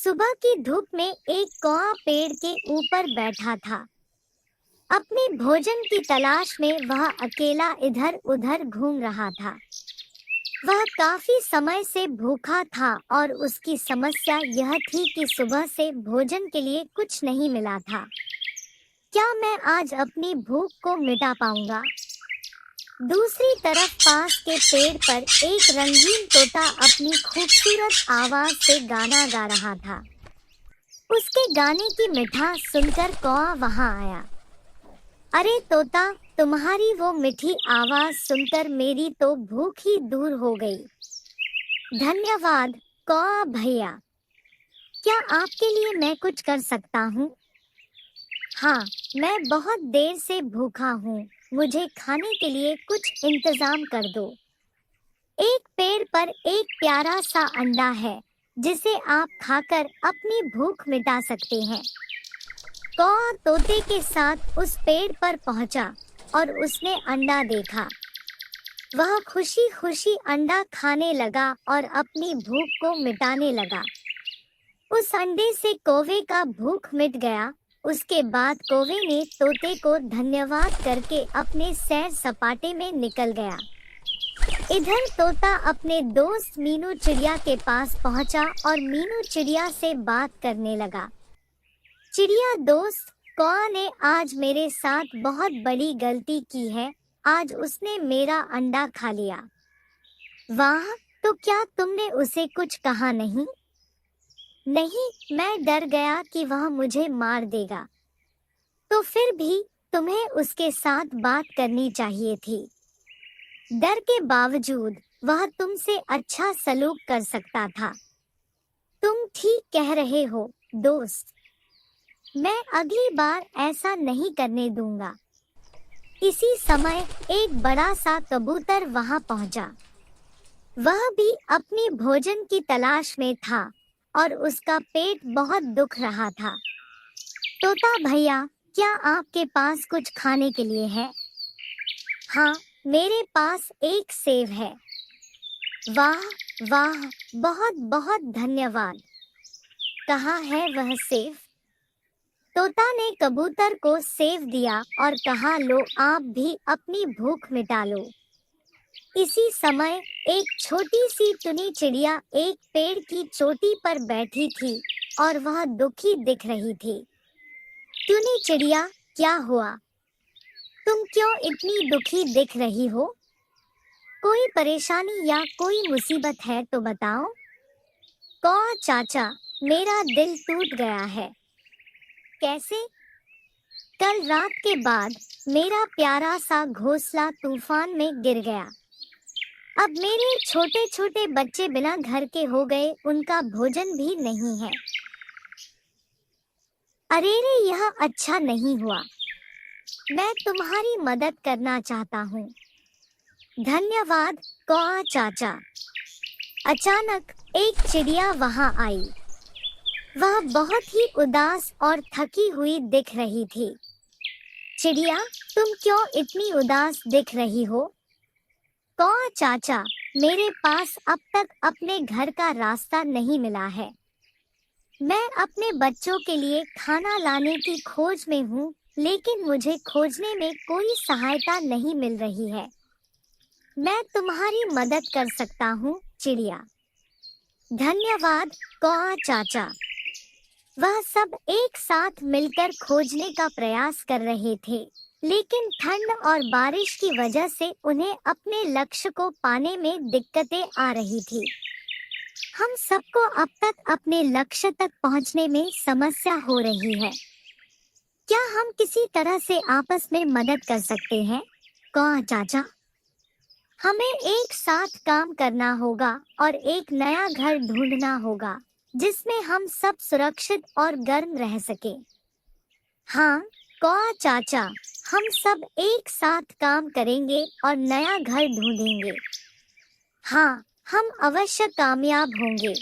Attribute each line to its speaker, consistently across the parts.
Speaker 1: सुबह की धूप में एक कौआ पेड़ के ऊपर बैठा था। अपने भोजन की तलाश में वह अकेला इधर उधर घूम रहा था। वह काफी समय से भूखा था और उसकी समस्या यह थी कि सुबह से भोजन के लिए कुछ नहीं मिला था। क्या मैं आज अपनी भूख को मिटा पाऊंगा? दूसरी तरफ पास के पेड़ पर एक रंगीन तोता अपनी खूबसूरत आवाज से गाना गा रहा था। उसके गाने की मिठास सुनकर कौआ वहां आया। अरे तोता, तुम्हारी वो मीठी आवाज सुनकर मेरी तो भूख ही दूर हो गई। धन्यवाद कौआ भैया। क्या आपके लिए मैं कुछ कर सकता हूँ? हाँ, मैं बहुत देर से भूखा हूँ। मुझे खाने के लिए कुछ इंतजाम कर दो। एक पेड़ पर एक प्यारा सा अंडा है जिसे आप खाकर अपनी भूख मिटा सकते हैं। कौआ तोते के साथ उस पेड़ पर पहुंचा और उसने अंडा देखा। वह खुशी खुशी अंडा खाने लगा और अपनी भूख को मिटाने लगा। उस अंडे से कौवे का भूख मिट गया। उसके बाद कौवे ने तोते को धन्यवाद करके अपने सैर सपाटे में निकल गया। इधर तोता अपने दोस्त मीनू चिड़िया के पास पहुंचा और मीनू चिड़िया से बात करने लगा। चिड़िया दोस्त, कौआ ने आज मेरे साथ बहुत बड़ी गलती की है। आज उसने मेरा अंडा खा लिया। वाह, तो क्या तुमने उसे कुछ कहा नहीं? नहीं, मैं डर गया कि वह मुझे मार देगा। तो फिर भी तुम्हें उसके साथ बात करनी चाहिए थी। डर के बावजूद वह तुमसे अच्छा सलूक कर सकता था। तुम ठीक कह रहे हो दोस्त। मैं अगली बार ऐसा नहीं करने दूंगा। इसी समय एक बड़ा सा कबूतर वहां पहुंचा। वह भी अपनी भोजन की तलाश में था और उसका पेट बहुत दुख रहा था। तोता भैया, क्या आपके पास कुछ खाने के लिए है? हाँ, मेरे पास एक सेब है। वाह वाह, बहुत बहुत धन्यवाद। कहाँ है वह सेब? तोता ने कबूतर को सेब दिया और कहा, लो आप भी अपनी भूख मिटा लो। इसी समय एक छोटी सी टुनी चिड़िया एक पेड़ की चोटी पर बैठी थी और वह दुखी दिख रही थी। टुनी चिड़िया, क्या हुआ? तुम क्यों इतनी दुखी दिख रही हो? कोई परेशानी या कोई मुसीबत है तो बताओ। कौआ चाचा, मेरा दिल टूट गया है। कैसे? कल रात के बाद मेरा प्यारा सा घोंसला तूफान में गिर गया। अब मेरे छोटे छोटे बच्चे बिना घर के हो गए, उनका भोजन भी नहीं है। अरे रे, यह अच्छा नहीं हुआ। मैं तुम्हारी मदद करना चाहता हूँ। धन्यवाद कौआ चाचा। अचानक एक चिड़िया वहां आई। वह बहुत ही उदास और थकी हुई दिख रही थी। चिड़िया, तुम क्यों इतनी उदास दिख रही हो? कौआ चाचा, मेरे पास अब तक अपने घर का रास्ता नहीं मिला है। मैं अपने बच्चों के लिए खाना लाने की खोज में हूँ, लेकिन मुझे खोजने में कोई सहायता नहीं मिल रही है। मैं तुम्हारी मदद कर सकता हूँ चिड़िया। धन्यवाद कौआ चाचा। वह सब एक साथ मिलकर खोजने का प्रयास कर रहे थे, लेकिन ठंड और बारिश की वजह से उन्हें अपने लक्ष्य को पाने में दिक्कतें आ रही थी। हम सबको अब तक अपने लक्ष्य तक पहुंचने में समस्या हो रही है। क्या हम किसी तरह से आपस में मदद कर सकते हैं? कौआ चाचा, हमें एक साथ काम करना होगा और एक नया घर ढूंढना होगा जिसमें हम सब सुरक्षित और गर्म रह सके। हाँ कौआ चाचा, हम सब एक साथ काम करेंगे और नया घर ढूंढेंगे। हाँ, हम अवश्य कामयाब होंगे।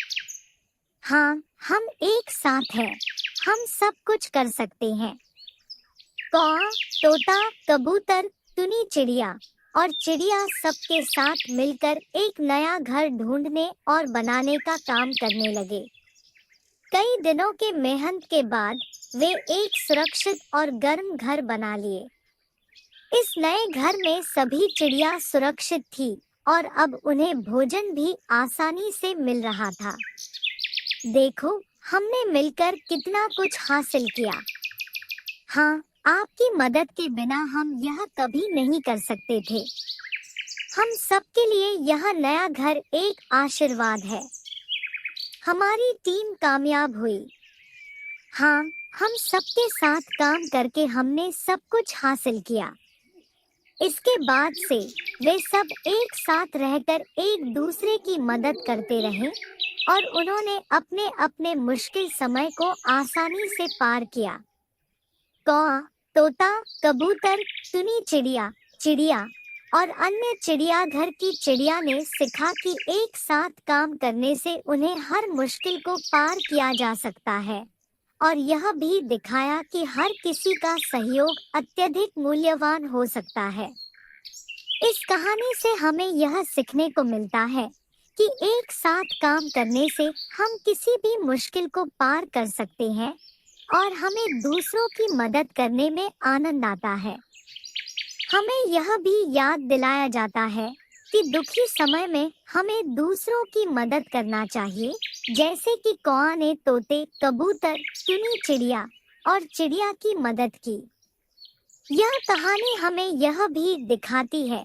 Speaker 1: हाँ, हम एक साथ हैं। हम सब कुछ कर सकते हैं। कौआ, तोता, कबूतर, टुनी चिड़िया और चिड़िया सबके साथ मिलकर एक नया घर ढूंढने और बनाने का काम करने लगे। कई दिनों के मेहनत के बाद वे एक सुरक्षित और गर्म घर बना लिए। इस नए घर में सभी चिड़िया सुरक्षित थी और अब उन्हें भोजन भी आसानी से मिल रहा था। देखो, हमने मिलकर कितना कुछ हासिल किया। हाँ, आपकी मदद के बिना हम यह कभी नहीं कर सकते थे। हम सबके लिए यह नया घर एक आशीर्वाद है। हमारी टीम कामयाब हुई। हाँ, हम सबके साथ काम करके हमने सब कुछ हासिल किया। इसके बाद से वे सब एक साथ रहकर एक दूसरे की मदद करते रहे और उन्होंने अपने अपने मुश्किल समय को आसानी से पार किया। कौआ, तोता, कबूतर, टुनी चिड़िया, चिड़िया और अन्य चिड़ियाघर की चिड़िया ने सीखा कि एक साथ काम करने से उन्हें हर मुश्किल को पार किया जा सकता है और यह भी दिखाया कि हर किसी का सहयोग अत्यधिक मूल्यवान हो सकता है। इस कहानी से हमें यह सीखने को मिलता है कि एक साथ काम करने से हम किसी भी मुश्किल को पार कर सकते हैं और हमें दूसरों की मदद करने में आनंद आता है। हमें यह भी याद दिलाया जाता है कि दुखी समय में हमें दूसरों की मदद करना चाहिए, जैसे कि कौआ ने तोते, कबूतर, टुनी चिड़िया और चिड़िया की मदद की। यह कहानी हमें यह भी दिखाती है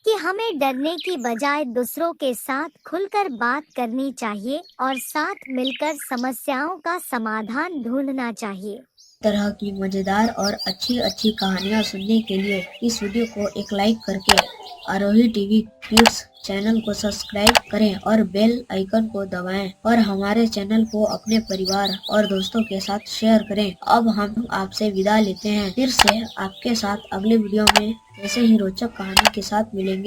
Speaker 1: कि हमें डरने की बजाय दूसरों के साथ खुलकर बात करनी चाहिए और साथ मिलकर समस्याओं का समाधान ढूंढना चाहिए।
Speaker 2: तरह की मजेदार और अच्छी अच्छी कहानियाँ सुनने के लिए इस वीडियो को एक लाइक करके आरोही टीवी किड्स चैनल को सब्सक्राइब करें और बेल आइकन को दबाएं और हमारे चैनल को अपने परिवार और दोस्तों के साथ शेयर करें। अब हम आपसे विदा लेते हैं। फिर से आपके साथ अगले वीडियो में ऐसे ही रोचक कहानी के साथ मिलेंगे।